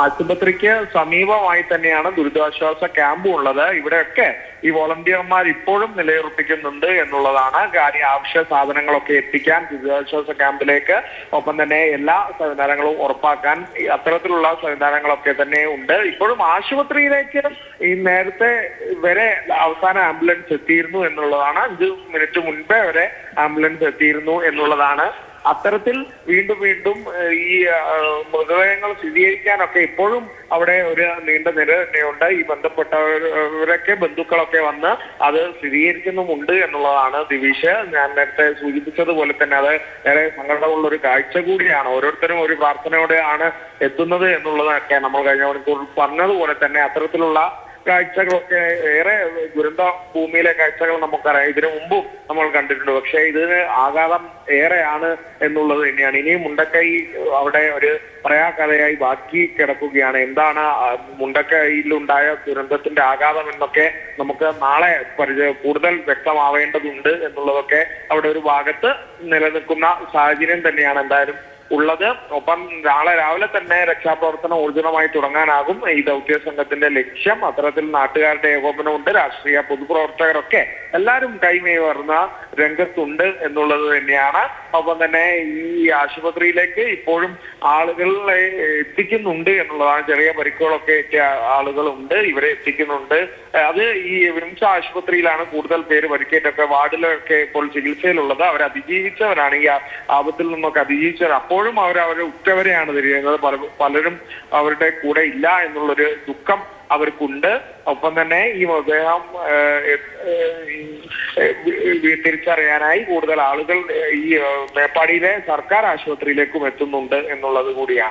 ആശുപത്രിക്ക് സമീപമായി തന്നെയാണ് ദുരിതാശ്വാസ ക്യാമ്പും ഉള്ളത്. ഇവിടെയൊക്കെ ഈ വോളണ്ടിയർമാർ ഇപ്പോഴും നിലയുറപ്പിക്കുന്നുണ്ട് എന്നുള്ളതാണ് കാര്യം. ആവശ്യ സാധനങ്ങളൊക്കെ എത്തിക്കാൻ ദുരിതാശ്വാസ ക്യാമ്പിലേക്ക്, ഒപ്പം തന്നെ എല്ലാ സംവിധാനങ്ങളും ഉറപ്പാക്കാൻ അത്തരത്തിലുള്ള സംവിധാനങ്ങളൊക്കെ തന്നെ ഉണ്ട്. ഇപ്പോഴും ആശുപത്രിയിലേക്ക് ഈ നേരത്തെ വരെ അവസാന ആംബുലൻസ് എത്തിയിരുന്നു എന്നുള്ളതാണ്. 5 മിനിറ്റ് മുൻപേ വരെ ആംബുലൻസ് എത്തിയിരുന്നു എന്നുള്ളതാണ്. അത്തരത്തിൽ വീണ്ടും വീണ്ടും ഈ മൃതദേഹങ്ങൾ സ്ഥിരീകരിക്കാനൊക്കെ ഇപ്പോഴും അവിടെ ഒരു നീണ്ട നിര തന്നെയുണ്ട്. ഈ ബന്ധപ്പെട്ടവരൊക്കെ ബന്ധുക്കളൊക്കെ വന്ന് അത് സ്ഥിരീകരിക്കുന്നുമുണ്ട് എന്നുള്ളതാണ് ദിവീഷ്. ഞാൻ നേരത്തെ സൂചിപ്പിച്ചതുപോലെ തന്നെ അത് ഏറെ സങ്കടമുള്ള ഒരു കാഴ്ച കൂടിയാണ്. ഓരോരുത്തരും ഒരു പ്രാർത്ഥനയോടെയാണ് എത്തുന്നത് എന്നുള്ളതൊക്കെ നമ്മൾ കഴിഞ്ഞ മണിക്കൂർ പറഞ്ഞതുപോലെ തന്നെ അത്തരത്തിലുള്ള കാഴ്ചകളൊക്കെ ഏറെ ദുരന്ത ഭൂമിയിലെ കാഴ്ചകൾ നമുക്കറിയാം. ഇതിനു മുമ്പും നമ്മൾ കണ്ടിട്ടുണ്ട്. പക്ഷെ ഇതിന് ആഘാതം ഏറെയാണ് എന്നുള്ളത് തന്നെയാണ്. ഇനിയും മുണ്ടക്കൈ അവിടെ ഒരു പറയാകഥയായി ബാക്കി കിടക്കുകയാണ്. എന്താണ് മുണ്ടക്കൈയിലുണ്ടായ ദുരന്തത്തിന്റെ ആഘാതം എന്നൊക്കെ നമുക്ക് നാളെ കൂടുതൽ വ്യക്തമാവേണ്ടതുണ്ട് എന്നുള്ളതൊക്കെ അവിടെ ഒരു ഭാഗത്ത് നിലനിൽക്കുന്ന സാഹചര്യം തന്നെയാണ് എന്തായാലും ഉള്ളത്. ഒപ്പം നാളെ രാവിലെ തന്നെ രക്ഷാപ്രവർത്തനം ഊർജിതമായി തുടങ്ങാനാകും. ഈ ദൗത്യ സംഘത്തിന്റെ ലക്ഷ്യം. അത്തരത്തിൽ നാട്ടുകാരുടെ ഏകോപനമുണ്ട്. രാഷ്ട്രീയ പൊതുപ്രവർത്തകരൊക്കെ എല്ലാവരും കൈമേറുന്ന രംഗത്തുണ്ട് എന്നുള്ളത് തന്നെയാണ്. ഒപ്പം തന്നെ ഈ ആശുപത്രിയിലേക്ക് ഇപ്പോഴും ആളുകളെ എത്തിക്കുന്നുണ്ട് എന്നുള്ളതാണ്. ചെറിയ പരിക്കുകളൊക്കെ എത്തിയ ആളുകളുണ്ട്, ഇവരെ എത്തിക്കുന്നുണ്ട്. അത് ഈ വിംസ് ആശുപത്രിയിലാണ് കൂടുതൽ പേര് പരിക്കേറ്റൊക്കെ വാർഡിലൊക്കെ ഇപ്പോൾ ചികിത്സയിലുള്ളത്. അവർ അതിജീവിച്ചവരാണ്. ഈ ആപത്തിൽ നിന്നൊക്കെ അതിജീവിച്ചവർ. അപ്പോഴും അവരുടെ ഉറ്റവരെയാണ് തിരിയുന്നത്. പലരും അവരുടെ കൂടെ ഇല്ല എന്നുള്ളൊരു ദുഃഖം അവർക്കുണ്ട്. ഒപ്പം തന്നെ ഈ മൃതദേഹം തിരിച്ചറിയാനായി കൂടുതൽ ആളുകൾ ഈ മേപ്പാടിയിലെ സർക്കാർ ആശുപത്രിയിലേക്കും എത്തുന്നുണ്ട് എന്നുള്ളത് കൂടിയാണ്.